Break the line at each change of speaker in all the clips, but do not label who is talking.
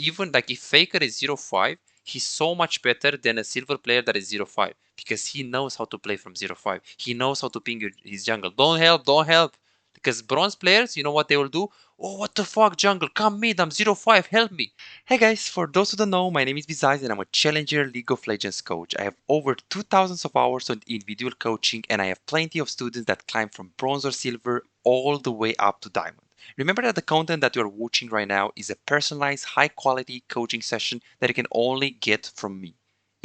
even like if Faker is 0-5, he's so much better than a silver player that is 0-5 because he knows how to play from 0-5. He knows how to ping his jungle. Don't help, don't help. Because bronze players, you know what they will do? Oh, what the fuck, jungle? Come mid, I'm 0-5, help me. Hey guys, for those who don't know, my name is Bizyze and I'm a Challenger League of Legends coach. I have over 2,000 of hours on individual coaching and I have plenty of students that climb from bronze or silver all the way up to diamond. Remember that the content that you're watching right now is a personalized, high-quality coaching session that you can only get from me.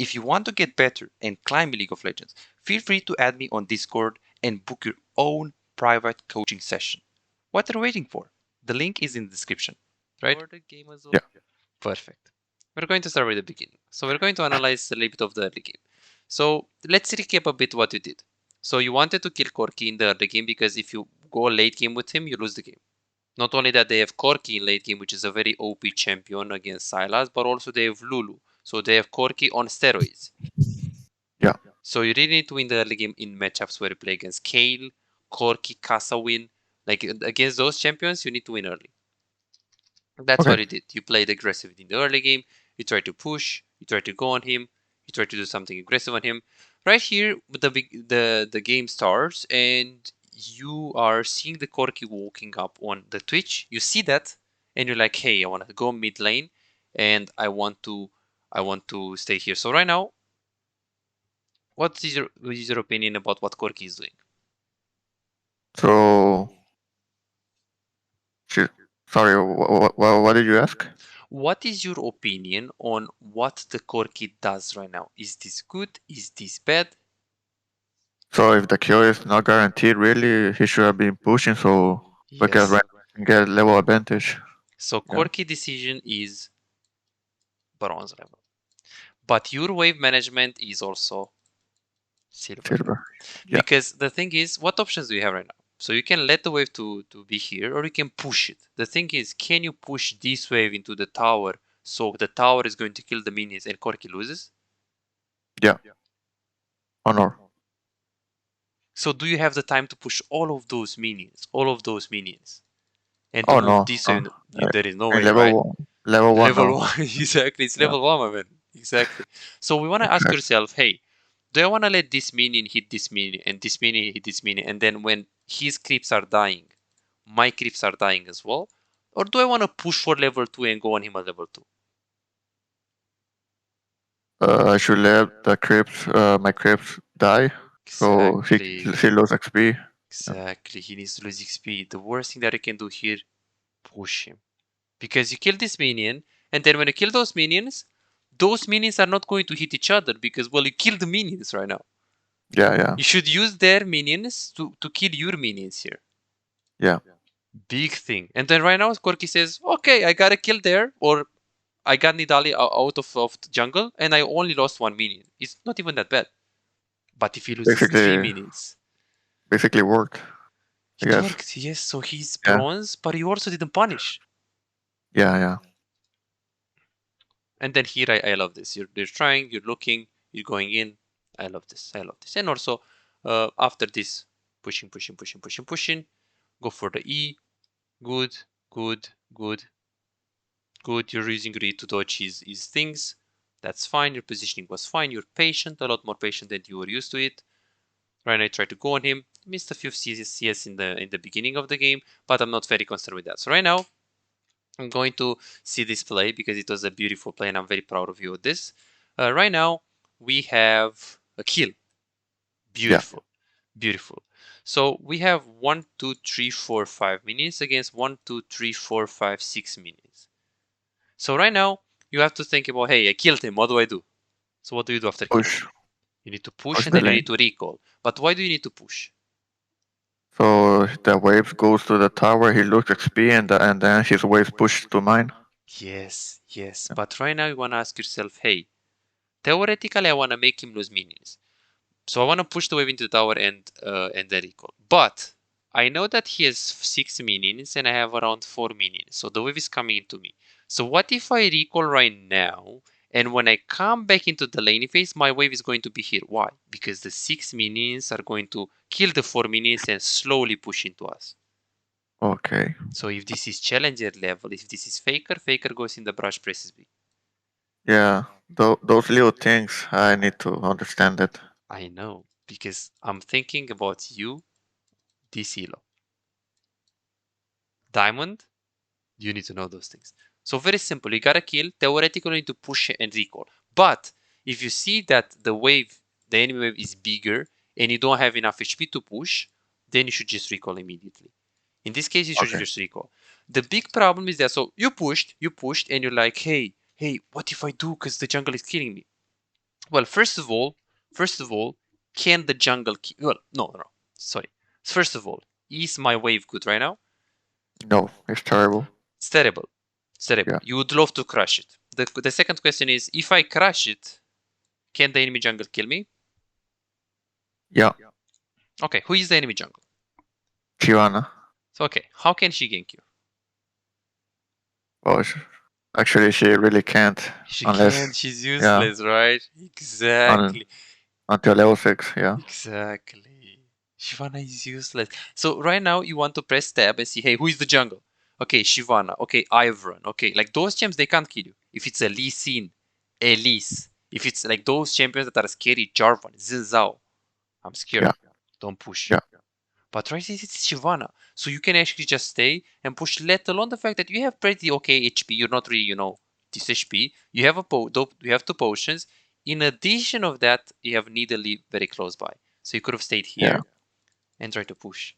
If you want to get better and climb League of Legends, feel free to add me on Discord and book your own private coaching session. What are you waiting for? The link is in the description, right? For the game as well?
Yeah.
Perfect. We're going to start with the beginning. So we're going to analyze a little bit of the early game. So let's recap a bit what you did. So you wanted to kill Corki in the early game because if you go late game with him, you lose the game. Not only that, they have Corki in late game, which is a very OP champion against Sylas, but also they have Lulu. So they have Corki on steroids.
Yeah.
So you really need to win the early game in matchups where you play against Kale, Corki, Kasawin. Like against those champions, you need to win early. That's what you did. You played aggressive in the early game. You try to push. You try to go on him. You try to do something aggressive on him. Right here, the game starts, and you are seeing the Corki walking up on the Twitch. You see that, and you're like, "Hey, I want to go mid lane, and I want to stay here." So right now, what is your opinion about what Corki is doing?
So, sorry, what did you ask?
What is your opinion on what the Corki does right now? Is this good? Is this bad?
So if the kill is not guaranteed, really, he should have been pushing so we can
Yes.
get level advantage.
So
Yeah.
Corki decision is bronze level. But your wave management is also silver.
Yeah.
Because the thing is, what options do you have right now? So you can let the wave to be here, or you can push it. The thing is, can you push this wave into the tower so the tower is going to kill the minions and Corki loses?
Yeah. Honor.
So do you have the time to push all of those minions? And to
Oh
move
no.
this way? There is no way,
Level
right?
one. Level one.
Level
No.
1, exactly. It's
Yeah.
level 1, my man. Exactly. So we want to ask yourself, hey, do I want to let this minion hit this minion and this minion hit this minion, and then when his creeps are dying, my creeps are dying as well? Or do I want to push for level 2 and go on him at level 2?
I should let the creeps, my creeps die. So
Exactly.
he lose XP.
Exactly. He needs to lose XP. The worst thing that you can do here, push him. Because you kill this minion, and then when you kill those minions are not going to hit each other because, well, you killed the minions right now.
Yeah.
You should use their minions to kill your minions here.
Yeah.
Big thing. And then right now, Corki says, okay, I got a kill there, or I got Nidali out of the jungle, and I only lost one minion. It's not even that bad. But if he loses 3 minions...
Basically worked.
It worked, yes, so he's bronze, but he also didn't punish.
Yeah.
And then here, I love this. You're trying, you're looking, you're going in. I love this. And also, after this, pushing, go for the E. Good. You're using your E to dodge his things. That's fine. Your positioning was fine. You're patient, a lot more patient than you were used to it. Right now, I tried to go on him. Missed a few CS in the beginning of the game, but I'm not very concerned with that. So right now, I'm going to see this play because it was a beautiful play and I'm very proud of you with this. Right now, we have a kill. Beautiful. So we have 1, 2, 3, 4, 5 minutes against 1, 2, 3, 4, 5, 6 minutes. So right now, you have to think about, hey, I killed him. What do I do? So what do you do after killing him? You need to push and then you need to recall. But why do you need to push?
So the wave goes to the tower, he loses XP, and then his wave pushes to mine.
Yes. But right now you want to ask yourself, hey, theoretically I want to make him lose minions. So I want to push the wave into the tower and then recall. But I know that he has 6 minions and I have around 4 minions. So the wave is coming into me. So what if I recall right now, and when I come back into the lane phase, my wave is going to be here. Why? Because the 6 minions are going to kill the 4 minions and slowly push into us.
Okay.
So if this is Challenger level, if this is Faker, Faker goes in the brush, presses B.
Yeah. Those little things I need to understand it.
I know, because I'm thinking about you, this elo. Diamond, you need to know those things. So very simple, you gotta kill, theoretically you need to push and recall. But if you see that the wave, the enemy wave is bigger and you don't have enough HP to push, then you should just recall immediately. In this case, you should
Okay.
just recall. The big problem is that, so you pushed, and you're like, hey, what if I do? Because the jungle is killing me. Well, first of all, can the jungle kill? Well, no, sorry. First of all, is my wave good right now?
No, it's terrible.
It's terrible. It's terrible.
Yeah.
You would love to crush it. The second question is, if I crush it, can the enemy jungle kill me?
Yeah.
Okay, who is the enemy jungle?
Chiana.
So, okay, how can she gank you?
Oh, actually, she really can't
She
unless,
can't. She's
yeah,
useless, right?
un,
Exactly.
until level 6. Yeah.
Exactly. Shyvana is useless. So right now you want to press tab and see, hey, who is the jungle? Okay, Shyvana. Okay, Ivern. Okay, like those champs, they can't kill you. If it's a Lee Sin, Elise, if it's like those champions that are scary, Jarvan, Xin Zhao, I'm scared.
Yeah.
Don't push.
Yeah.
But right, it's Shyvana. So you can actually just stay and push, let alone the fact that you have pretty okay HP. You're not really, this HP. You have you have two potions. In addition of that, you have Nidalee very close by. So you could have stayed
Yeah.
here and tried to push.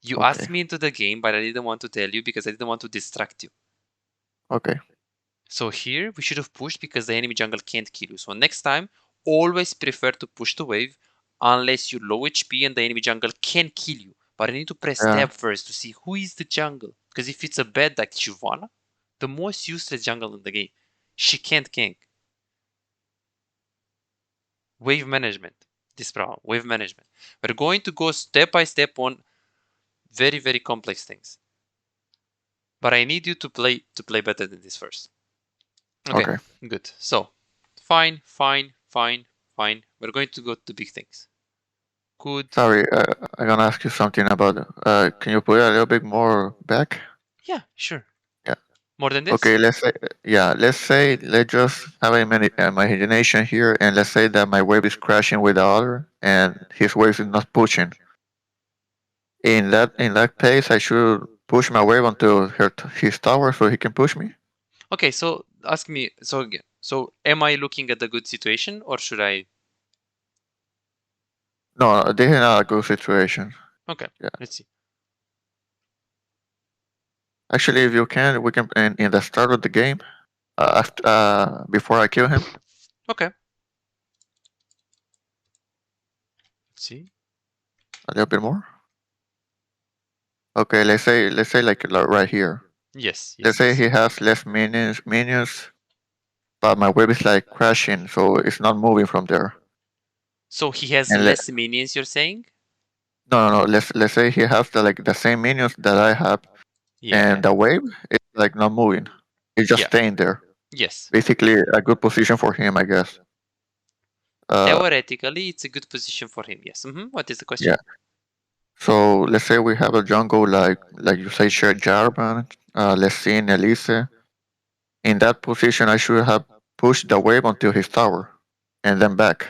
You
Okay.
asked me into the game, but I didn't want to tell you because I didn't want to distract you.
Okay.
So here we should have pushed because the enemy jungle can't kill you. So next time, always prefer to push the wave unless you're low HP and the enemy jungle can kill you. But I need to press
Yeah.
tab first to see who is the jungle. Because if it's a bad like Shyvana, the most useless jungle in the game, she can't gank. Wave management. This problem. Wave management. We're going to go step by step on very, very complex things. But I need you to play better than this first. Okay,
Okay.
good. So, fine. We're going to go to big things. Good.
Sorry, I'm gonna ask you something about. Can you put it a little bit more back?
Yeah, sure.
Yeah.
More than this?
Okay. Let's say. Yeah. Let's just have a minute, imagination here, and let's say that my wave is crashing with the other, and his wave is not pushing. In that case, I should push my wave onto his tower so he can push me.
Okay, so ask me. So again, so am I looking at the good situation or should I?
No, this is not a good situation.
Okay,
Yeah.
let's see.
Actually, if you can, we can in the start of the game, after, before I kill him,
Okay, let's see.
a little bit more. Okay, let's say like right here.
Yes,
Let's
yes,
say
yes.
he has less minions, but my web is like crashing, so it's not moving from there.
So he has
And
less minions, you're saying?
no. Let's say he has the same minions that I have,
Yeah,
and the wave is like not moving. It's just
yeah,
staying there.
yes.
Basically, a good position for him, I guess. Uh,
Theoretically, it's a good position for him. Yes. What is the
yeah.
question?
So let's say we have a jungle like you say, Sher Jarvan, let's see in Elise. In that position, I should have pushed the wave until his tower, and then back.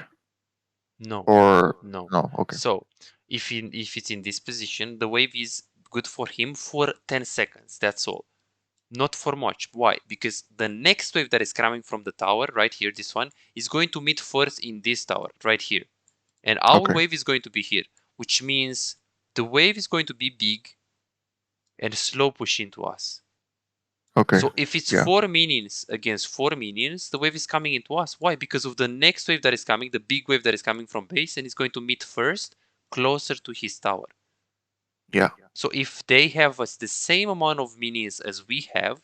No,
Or
no.
no? Okay.
So if it's in this position, the wave is good for him for 10 seconds. That's all. Not for much. Why? Because the next wave that is coming from the tower, right here, this one, is going to meet first in this tower, right here. And our
Okay.
wave is going to be here, which means the wave is going to be big and slow push into us.
Okay.
So if it's
Yeah.
4 minions against 4 minions, the wave is coming into us. Why? Because of the next wave that is coming, the big wave that is coming from base, and it's going to meet first closer to his tower.
Yeah.
So if they have the same amount of minions as we have,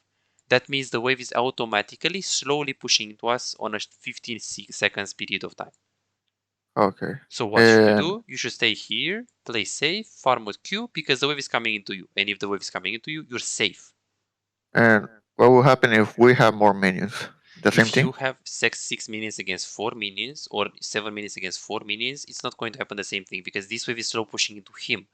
that means the wave is automatically slowly pushing into us on a 15 seconds period of time.
Okay.
So what should you
And
do? You should stay here, play safe, farm with Q, because the wave is coming into you. And if the wave is coming into you, you're safe.
and what will happen if we have more minions? The same
If
thing.
you have six minions against 4 minions, or 7 minions against 4 minions, it's not going to happen the same thing, because this wave is slow pushing into him.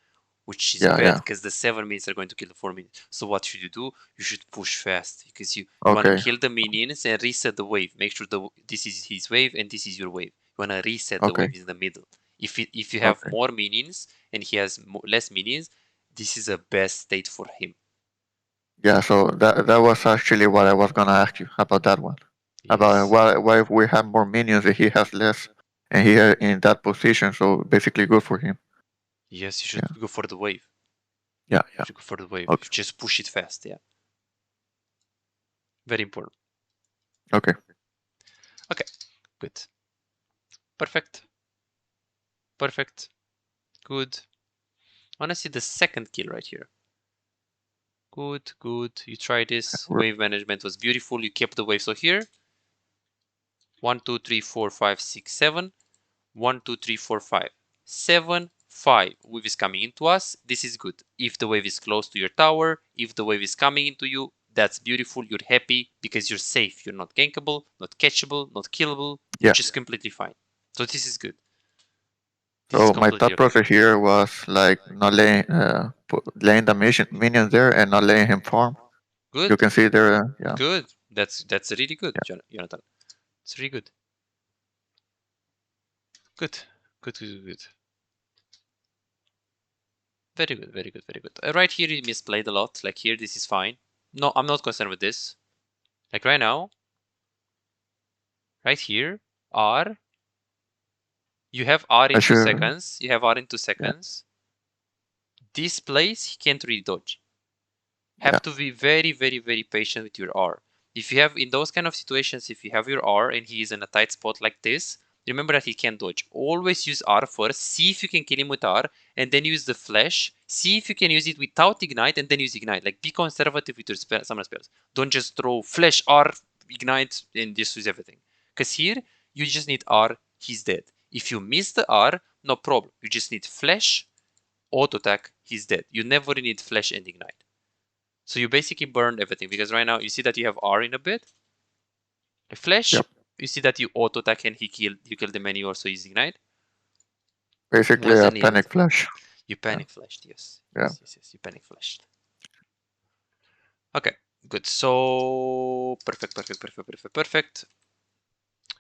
which is
Yeah,
bad
yeah.
because the 7 minions are going to kill the 4 minions. So what should you do? You should push fast because you want to
Okay,
kill the minions and reset the wave. Make sure this is his wave and this is your wave. You want to reset the
okay,
wave in the middle. If you have
okay.
more minions and he has less minions, this is the best state for him.
Yeah, so that was actually what I was gonna ask you about that one. About
Yes.
why if we have more minions and he has less, and he in that position, so basically good for him.
Yes, you should
Yeah,
go for the wave.
yeah,
You
yeah.
should go for the wave.
Okay,
Just push it fast. Yeah. Very important.
okay.
Okay. Good. Perfect. Perfect. Good. I want to see the second kill right here. Good, good. You tried this. Wave management was beautiful. You kept the wave. So here, 1, 2, 3, 4, 5, 6, 7. 1, 2, 3, 4, 5. 7, 5. Wave is coming into us. This is good. If the wave is close to your tower, if the wave is coming into you, that's beautiful. You're happy because you're safe. You're not gankable, not catchable, not killable. You're
Yeah.
just completely fine. So this is good. This is
So my
completely
thought
okay.
process here was like not laying the minions there and not letting him farm. You
Good,
can see there. Yeah,
good. That's really good,
yeah.
Jonathan. It's really good. Good, good, good, good. Very good, very good, very good. Right here you misplayed a lot. Like here, this is fine. No, I'm not concerned with this. Like right now, right here, R. You have R
I
in 2
should.
seconds. You have R in 2
Yeah,
seconds. This place, he can't really dodge.
yeah.
Have to be very, very, very patient with your R. If you have, in those kind of situations, if you have your R and he is in a tight spot like this, remember that he can't dodge. Always use R first, see if you can kill him with R, and then use the flash. See if you can use it without ignite, and then use ignite. Like, be conservative with your summon spells. Don't just throw flash, R, ignite, and just use everything. Because here, you just need R, he's dead. If you miss the R, no problem. You just need flash, auto attack, he's dead. You never need flash and ignite. So you basically burned everything because right now you see that you have R in a bit. A flash,
Yep.
you see that you auto attack and you kill the menu also use ignite.
Basically
What's the
a
need?
panic flash.
You
Yeah,
panic flashed, yes.
yeah.
Yes, yes, yes, you panic flashed. Okay, good. So perfect, perfect, perfect, perfect, perfect.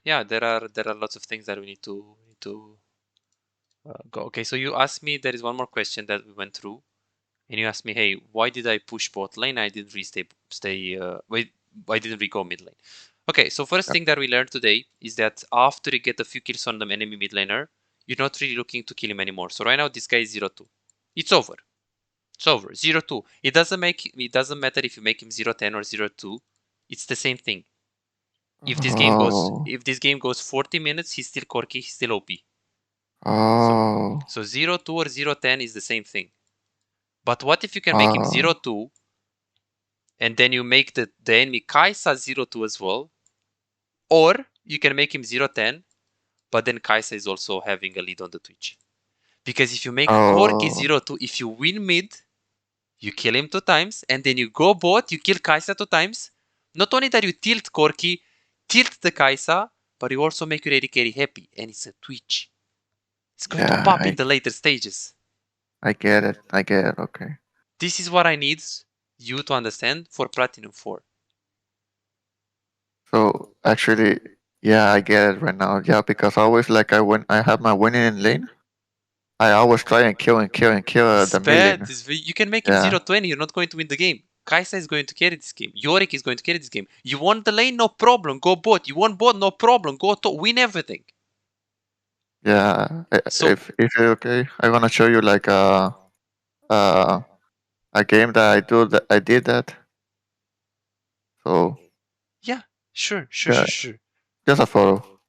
Yeah, there are lots of things that we need to go. Okay, so you asked me, there is one more question that we went through, and you asked me, hey, why did I push bot lane? I didn't why didn't we go mid lane? Okay, so first
Yep.
thing that we learned today is that after you get a few kills on the enemy mid laner, you're not really looking to kill him anymore. So right now this guy is 0-2. It's over. It's over. 0-2. It doesn't matter if you make him 0-10 or 0-2. It's the same thing. If this game goes
Oh,
if this game goes 40 minutes, he's still Corki, he's still OP. So
oh,
so 0-2 or 0-10 is the same thing. But what if you can make him
oh,
0-2 and then you make the enemy Kaisa 0-2 as well? Or you can make him 0-10, but then Kaisa is also having a lead on the Twitch. Because if you make Corki
oh,
0-2, if you win mid, you kill him 2 times, and then you go bot, you kill Kaisa 2 times. Not only that you tilt Corki, tilt the Kaisa, but you also make your AD carry happy, and it's a Twitch. It's going to
yeah.
pop in the later stages.
I get it. I get it. Okay.
This is what I need you to understand for Platinum 4.
So actually, yeah, I get it right now. Yeah, because I always like I have my winning in lane. I always try and kill and kill and kill
This is
the mid
bad.
lane.
You can make him
Yeah,
0-20. You're not going to win the game. Kaisa is going to carry this game. Yorick is going to carry this game. You want the lane? No problem. Go bot. You want bot? No problem. Go to win everything.
yeah.
So
If it's okay, I'm gonna show you like uh a game that I did that. So
yeah, sure, sure,
yeah,
sure, sure.
just a photo.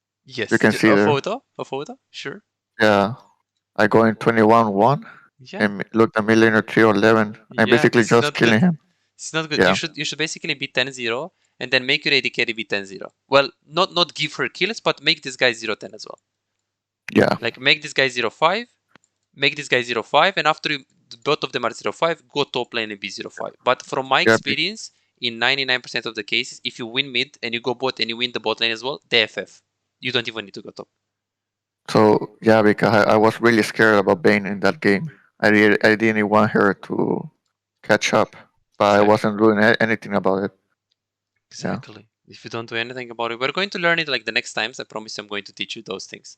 You
Yes,
can see
a
there.
photo, a photo, sure.
Yeah, I go in 21-1
Yeah,
and look the mid laner 311. I'm
yeah.
basically
This is
just
not good.
killing him.
This is not good.
Yeah,
You should basically be 10-0 and then make your AD carry be 10-0. Well, not give her kills, but make this guy 0-10 as well.
yeah,
Like make this guy 0-5, make this guy 0-5, and after both of them are 0-5, go top lane and be 0-5. But from my
yeah.
experience, in 99% of the cases, if you win mid and you go bot and you win the bot lane as well, DFF. You don't even need to go top.
So yeah, because I was really scared about Bane in that game. I didn't want her to catch up, but I
Exactly.
wasn't doing anything about it. Yeah.
Exactly. If you don't do anything about it, we're going to learn it like the next times. I promise I'm going to teach you those things.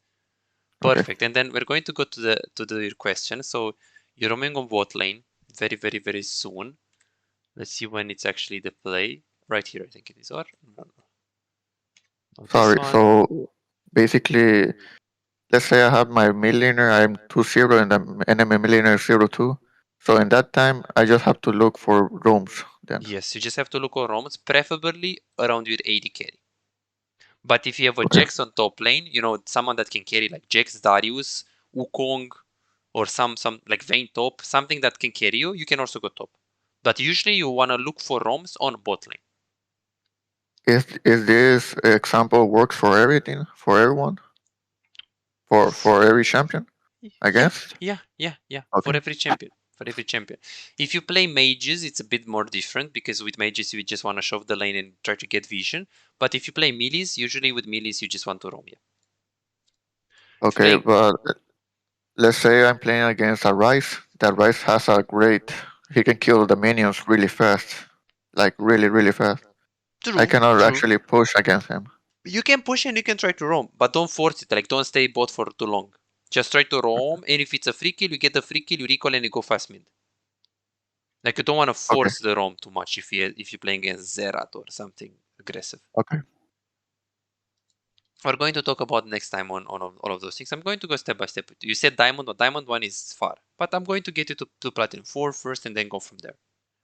Okay.
Perfect. And then we're going to go to the question. So you're roaming on bot lane very, very, very soon. Let's see when it's actually the play. Right here, I think it is. Or no, no, not this
Sorry.
one.
So basically, let's say I have my millionaire, I'm 2-0, and the enemy millionaire is 0-2. So in that time, I just have to look for rooms then.
Yes, you just have to look on roams, preferably around your AD carry. But if you have a
Okay.
Jax on top lane, you know, someone that can carry like Jax, Darius, Wukong, or some like Vayne top, something that can carry you, you can also go top. But usually you want to look for roams on bot lane.
Is this example works for everything for everyone for every champion? I
Yeah,
guess.
yeah. For
Okay.
every champion. For every champion. If you play mages, it's a bit more different because with mages you just want to shove the lane and try to get vision. But if you play melees, usually with melees you just want to roam. Yeah. If you
Okay,
play
but let's say I'm playing against a Rice. That Rice has a great. He can kill the minions really fast, like really really fast. I
true,
cannot
true.
actually push against him.
You can push and you can try to roam, but don't force it. Like don't stay bot for too long. Just try to roam, and if it's a free kill, you get the free kill, you recall and you go fast mid. Like you don't want to
Okay.
force the roam too much if you're playing against Zerat or something aggressive.
Okay.
We're going to talk about next time on all of those things. I'm going to go step by step. You said diamond, but diamond 1 is far. But I'm going to get you to platinum 4 first and then go from there.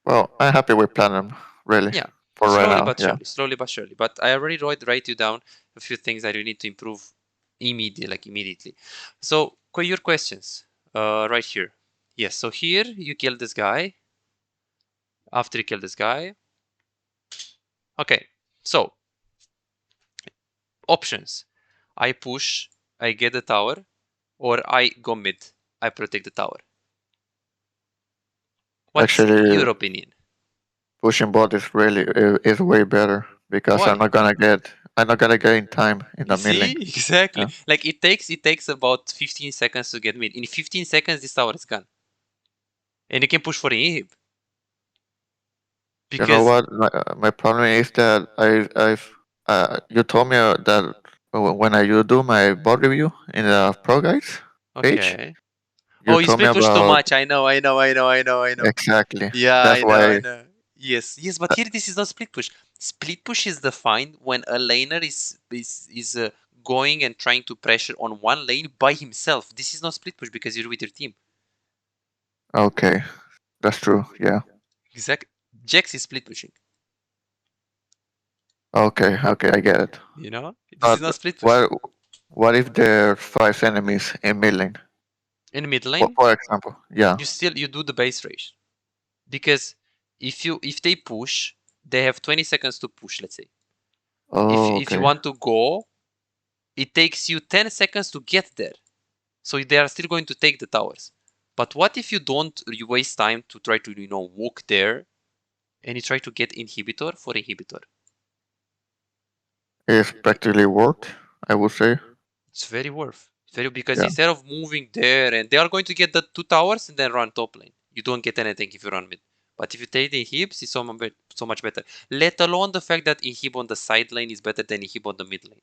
Well, I'm happy with Platinum, really,
Yeah,
for right
slowly
now.
but
Yeah.
surely, slowly but surely. But I already write you down a few things that you need to improve immediately. So, your questions, right here. Yes, so here you kill this guy. After you kill this guy. Okay, so options. I push, I get the tower, or I go mid, I protect the tower. What's
Actually,
your opinion?
pushing bot is really is way better because
Why?
I'm not gonna get in time in
You
the mid
see,
lane.
exactly.
Yeah.
Like it takes about 15 seconds to get mid. In 15 seconds, this tower is gone, and you can push for inhib
You know
because
what? My problem is that I've you told me that when you do my bot review in the pro guides page,
okay.
you
Oh, you
told me
split push too
about
much. I know.
exactly.
Yeah,
That's
I
why.
know. Yes, but here this is not split push. Split push is defined when a laner is going and trying to pressure on one lane by himself. This is not split push because you're with your team.
Okay, that's true. Yeah.
Exactly. Jax is split pushing.
Okay. Okay, I get it.
You know, this is
But
not split push.
what if there are 5 enemies in mid lane?
In mid lane,
For example. Yeah.
you do the base race because if they push, they have 20 seconds to push. Let's say
Oh,
if you
okay.
want to go, it takes you 10 seconds to get there. So they are still going to take the towers. But what if you waste time to try to walk there and you try to get inhibitor for inhibitor?
It's practically worked, I would say.
It's very worth. Very because
Yeah.
instead of moving there and they are going to get the 2 towers and then run top lane. You don't get anything if you run mid. But if you take the inhibs, it's so much better. Let alone the fact that inhib on the side lane is better than inhib on the mid lane.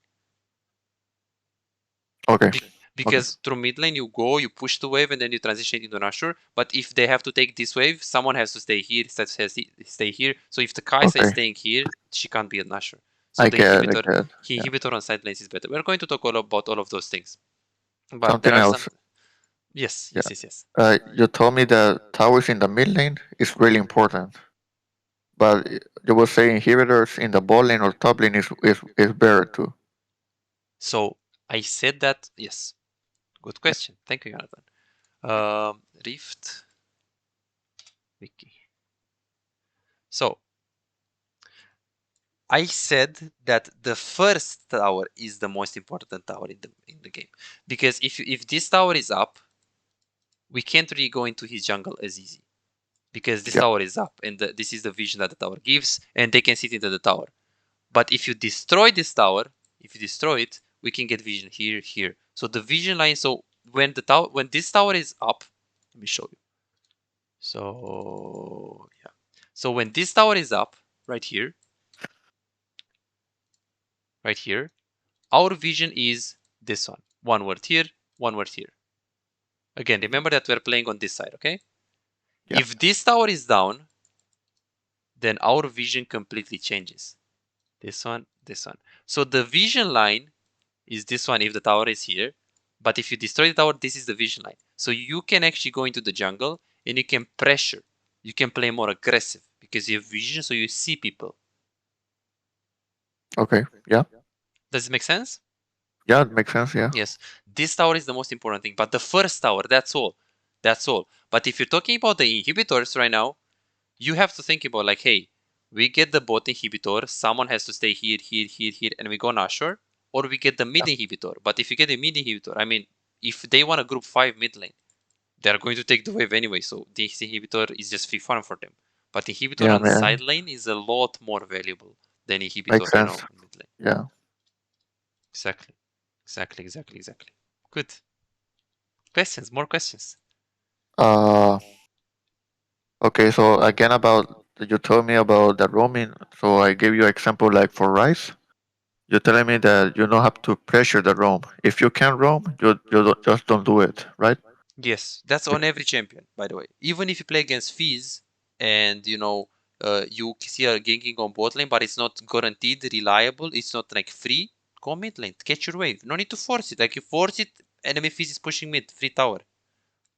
Okay. Okay.
Because through mid lane you go, you push the wave, and then you transition into Nashor. But if they have to take this wave, someone has to stay here, stay here. So if the Kai'Sa is
Okay.
staying here, she can't be a Nashor. So
I
the
get it. I
inhibitor,
get it. Yeah.
inhibitor on side lanes is better. We're going to talk all about all of those things. But there
Something
are some.
else.
Yes,
Yeah.
yes, yes, yes.
You told me that towers in the mid lane is really important, but you were saying inhibitors in the bot lane or top lane is better too.
So I said that. Yes, good
Yeah.
question. Thank you, Jonathan. Rift Wiki. So I said that the first tower is the most important tower in the game because if this tower is up, we can't really go into his jungle as easy because this
Yeah.
tower is up and this is the vision that the tower gives, and they can sit into the tower. But if you destroy this tower, if you destroy it, we can get vision here. So the vision line. So when this tower is up, let me show you. So yeah. So when this tower is up, right here, our vision is this one. One word here, one word here. Again, remember that we're playing on this side, okay?
Yeah.
If this tower is down, then our vision completely changes. This one, this one. So the vision line is this one if the tower is here. But if you destroy the tower, this is the vision line. So you can actually go into the jungle and you can pressure. You can play more aggressive because you have vision, so you see people.
Okay. Yeah.
Does it make sense?
Yeah, it makes sense. Yeah.
Yes. This tower is the most important thing. But the first tower, that's all. That's all. But if you're talking about the inhibitors right now, you have to think about like, hey, we get the bot inhibitor, someone has to stay here, here, here, here, and we go Nashor, or we get the mid inhibitor. But if you get the mid inhibitor, I mean, if they want a group 5 mid lane, they're going to take the wave anyway, so this inhibitor is just free farm for them. But inhibitor
Yeah,
on the
man.
side lane is a lot more valuable than
Makes
inhibitor,
sense.
on mid lane.
Yeah.
Exactly. Exactly, exactly, exactly. Good. Questions, more questions.
Uh. Okay. So again, about you told me about the roaming. So I gave you example like for rice. You're telling me that you don't have to pressure the roam. If you can roam, you just don't do it, right?
Yes, that's on every champion, by the way. Even if you play against Fizz and you see a ganking on bot lane, but it's not guaranteed reliable, it's not like free, go mid lane, catch your wave. No need to force it. Like you force it, enemy Fizz is pushing mid, free tower.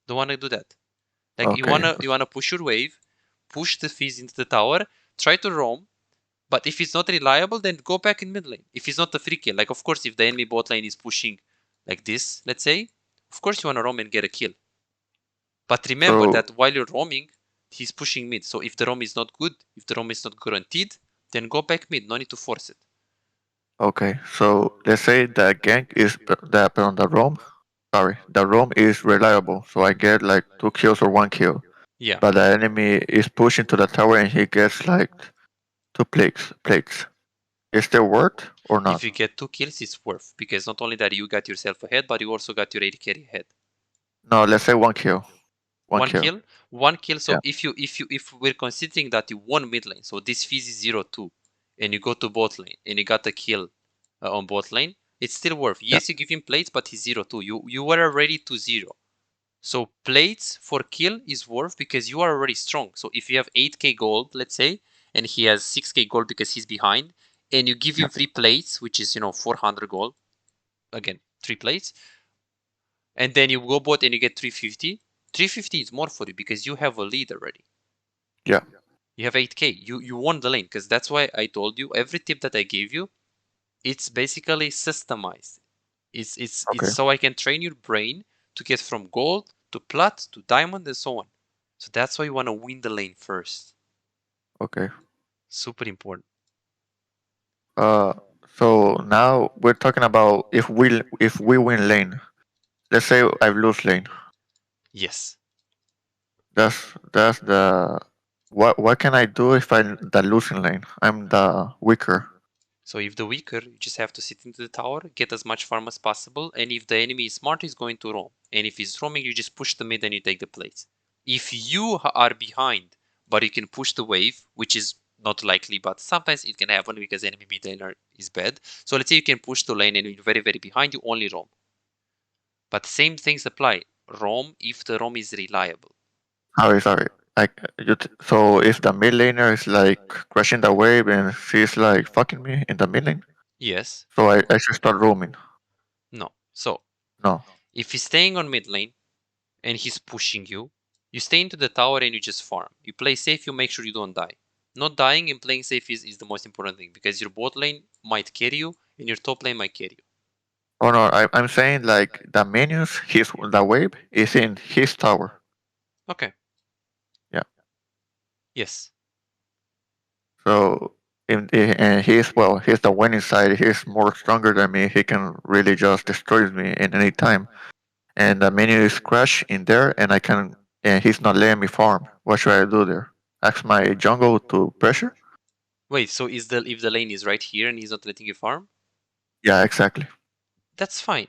Don't wanna do that. Like you
Okay.
wanna push your wave, push the Fizz into the tower, try to roam, but if it's not reliable, then go back in mid lane. If it's not a free kill, like of course if the enemy bot lane is pushing like this, let's say, of course you wanna roam and get a kill. But remember
So
that while you're roaming, he's pushing mid. So if the roam is not good, if the roam is not guaranteed, then go back mid. No need to force it.
okay. So let's say the gank is that on the roam. Sorry, the roam is reliable. So I get like 2 kills or 1 kill.
Yeah.
But the enemy is pushing to the tower and he gets like 2 plates. Plates. Is there worth or
If
not?
you get 2 kills, it's worth because not only that you got yourself ahead, but you also got your AD carry ahead.
No, let's say 1 kill. One
One
kill.
kill, one kill. So
Yeah.
if we're considering that you won mid lane, so this Fizz is 0-2, and you go to bot lane and you got a kill on bot lane, it's still worth.
Yeah.
Yes, you give him plates, but he's 0-2. You were already to 0. So plates for kill is worth because you are already strong. So if you have 8k gold, let's say, and he has 6k gold because he's behind, and you give
Yeah.
him 3 plates, which is 400 gold, again 3 plates, and then you go bot and you get 350. 350 is more for you because you have a lead already.
Yeah.
You have 8k. You won the lane because that's why I told you every tip that I gave you. It's basically systemized. It's
Okay.
so I can train your brain to get from gold to plat to diamond and so on. So that's why you want to win the lane first.
Okay.
Super important.
Uh. So now we're talking about if we win lane. Let's say I lose lane.
Yes.
That's the what can I do if I'm the losing lane? I'm the weaker.
So if the weaker, you just have to sit into the tower, get as much farm as possible, and if the enemy is smart, he's going to roam. And if he's roaming, you just push the mid and you take the plates. If you are behind, but you can push the wave, which is not likely, but sometimes it can happen because enemy mid laner is bad. So let's say you can push the lane and you're very, very behind, you only roam. But same things apply. Roam if the roam is reliable.
Sorry. Like so if the mid laner is like crashing the wave and she's like fucking me in the mid lane,
Yes.
so I should start roaming.
No. So
No.
if he's staying on mid lane and he's pushing you, you stay into the tower and you just farm. You play safe, you make sure you don't die. Not dying and playing safe is the most important thing because your bot lane might carry you and your top lane might carry you.
Oh no, I'm saying like the minions, the wave is in his tower.
Okay.
Yeah.
Yes.
So and he's the winning side. He's more stronger than me. He can really just destroy me in any time. And the minion is crash in there, and I can and he's not letting me farm. What should I do there? Ask my jungle to pressure?
Wait, so is the if the lane is right here and he's not letting you farm?
Yeah, exactly.
That's fine.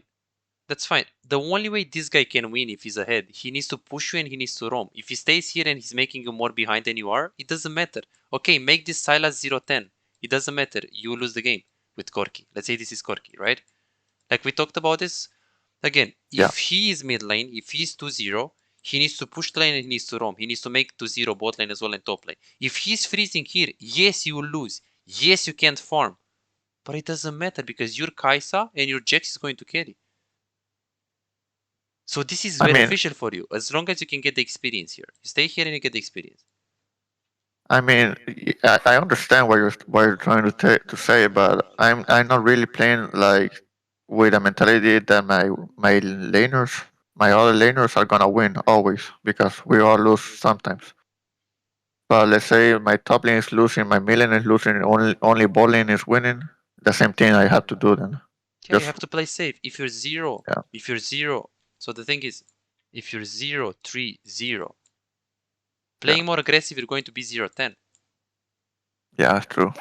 That's fine. The only way this guy can win if he's ahead, he needs to push you and he needs to roam. If he stays here and he's making you more behind than you are, it doesn't matter. Okay, make this Silas 0-10. It doesn't matter. You lose the game with Corki. Let's say this is Corki, right? Like we talked about this. Again,
Yeah.
if he is mid lane, if he's 2-0, he needs to push the lane and he needs to roam. He needs to make 2-0 bot lane as well and top lane. If he's freezing here, yes, you will lose. Yes, you can't farm. But it doesn't matter because your Kaisa and your Jax is going to carry. So this is beneficial for you as long as you can get the experience here. You stay here and you get the experience.
I mean, I understand what you're trying to say, but I'm not really playing like with a mentality that my other laners are gonna win always because we all lose sometimes. But let's say my top lane is losing, my mid lane is losing, only bot lane is winning. The same thing I have to do then.
Yeah, you
Just
have to play safe. If you're zero,
yeah,
if you're zero, so the thing is, if you're 0-3-0,
yeah,
playing more aggressive, you're going to be 0-10.
yeah, it's true.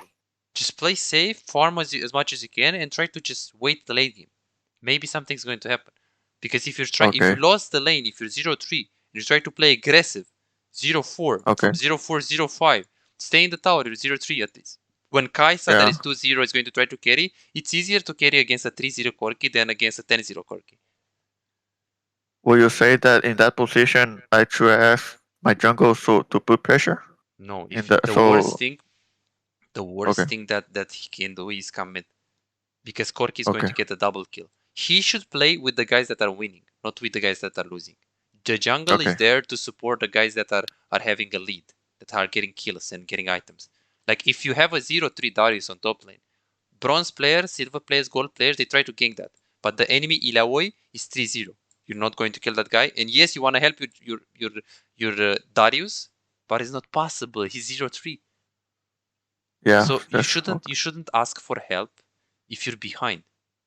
Just play safe, farm as much as you can, and try to just wait the late game. Maybe something's going to happen. Because if if you
Okay,
lost the lane, if you're 0-3, and you try to play aggressive, 0-4,
okay,
from 0-4, 0-5, stay in the tower, you're 0-3 at least. When Kaisa that
yeah.
is 2-0 is going to try to carry, it's easier to carry against a 3-0 Corki than against a 10-0 Corki.
Will you say that in that position I should ask my jungle to put pressure
No,
in
if
the
the worst
so
thing, the
okay,
worst thing that he can do is come mid. Because Corki is going
okay,
to get a double kill. He should play with the guys that are winning, not with the guys that are losing. The jungle is
okay,
there to support the guys that are having a lead, that are getting kills and getting items. Like if you have a 0-3 Darius on top lane, bronze players, silver players, gold players, they try to gank that. But the enemy Illaoi is 3-0. You're not going to kill that guy. And yes, you want to help your Darius, but it's not possible. He's 0-3.
yeah,
So
that's
you shouldn't ask for help if you're behind,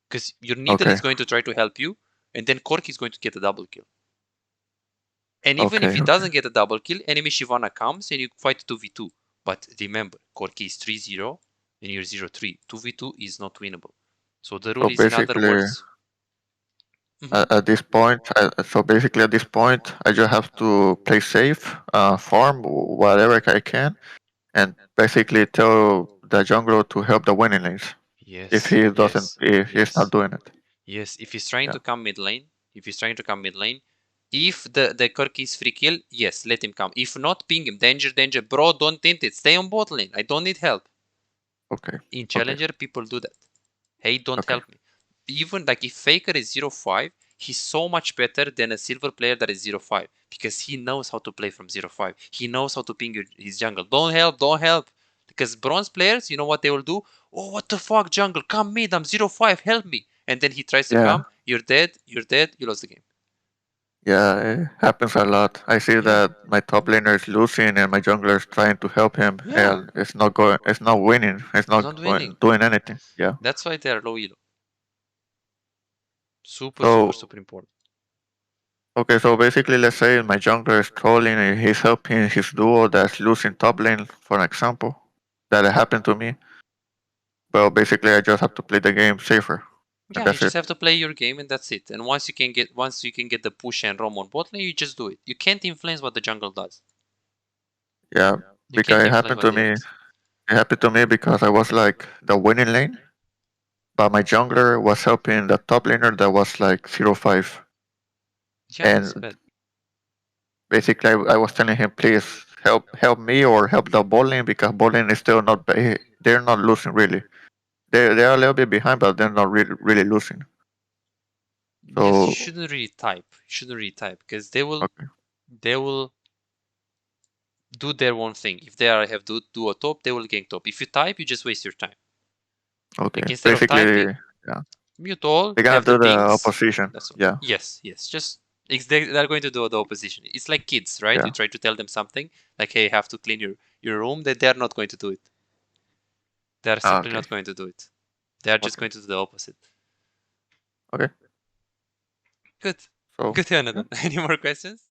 because your needle
okay,
is going to try to help you, and then Corki is going to get a double kill. And even if
okay,
he
okay,
doesn't get a double kill, enemy Shyvana comes and you fight 2v2. But remember, Corki is 3-0 and you're 0-3. 2v2 is not winnable. So the rule
so
is, in other
basically
words, mhm,
at this point at this point I just have to play safe, farm whatever I can, and basically tell the jungler to help the winning lanes
yes, yes,
if he's not
yes.
doing it.
Yes, if he's trying
Yeah.
to come mid lane, if the Kirk is free kill, yes, let him come. If not, ping him. Danger, danger. Bro, don't tint it. Stay on bot lane. I don't need help.
Okay.
In
Okay.
Challenger, people do that. Hey, don't
Okay.
help me. Even like if Faker is 0-5, he's so much better than a silver player that is 0-5 because he knows how to play from 0-5. He knows how to ping his jungle. Don't help, don't help. Because bronze players, you know what they will do? Oh, what the fuck, jungle? Come mid, I'm 0-5, help me. And then he tries to
Yeah.
come, you're dead, you lost the game.
Yeah, it happens a lot. I see
Yeah,
that my top laner is losing and my jungler is trying to help him,
yeah,
and it's not winning. It's
it's
not
not winning.
doing anything. Yeah.
That's why they're low elo. Super, super,
So
super important.
okay, so basically, let's say my jungler is trolling and he's helping his duo that's losing top lane, for an example, that happened to me. Well, basically, I just have to play the game safer, and
Yeah, you
that's
just
it.
have to play your game and that's it. And once you can get the push and roam on bot lane, you just do it. You can't influence what the jungle does.
Yeah,
You
because
can't influence what he does.
it happened to me because I was like the winning lane, but my jungler was helping the top laner that was like 0-5.
Yeah, it's
And
bad.
basically, I was telling him, please help me or help the bot lane because bot lane is still not, they're not losing really. They're a little bit behind, but they're not really losing.
Just you
So,
shouldn't really type. You shouldn't really type because
okay,
they will do their own thing. If they are have do a top, they will gank top. If you type, you just waste your time.
okay.
Like instead of
Basically,
typing,
yeah,
mute all,
they're gonna
have the
do the
pings.
opposition.
That's all.
Yeah,
Yes, yes. Just they're going to do the opposition. It's like kids, right? You
yeah.
try to tell them something, like, hey, you have to clean your room. They're not going to do it. They're
Ah,
simply
okay,
not going to do it. They're just
okay,
going to do the opposite.
okay.
Good.
So,
Good,
yeah.
Jonathan. Any more questions?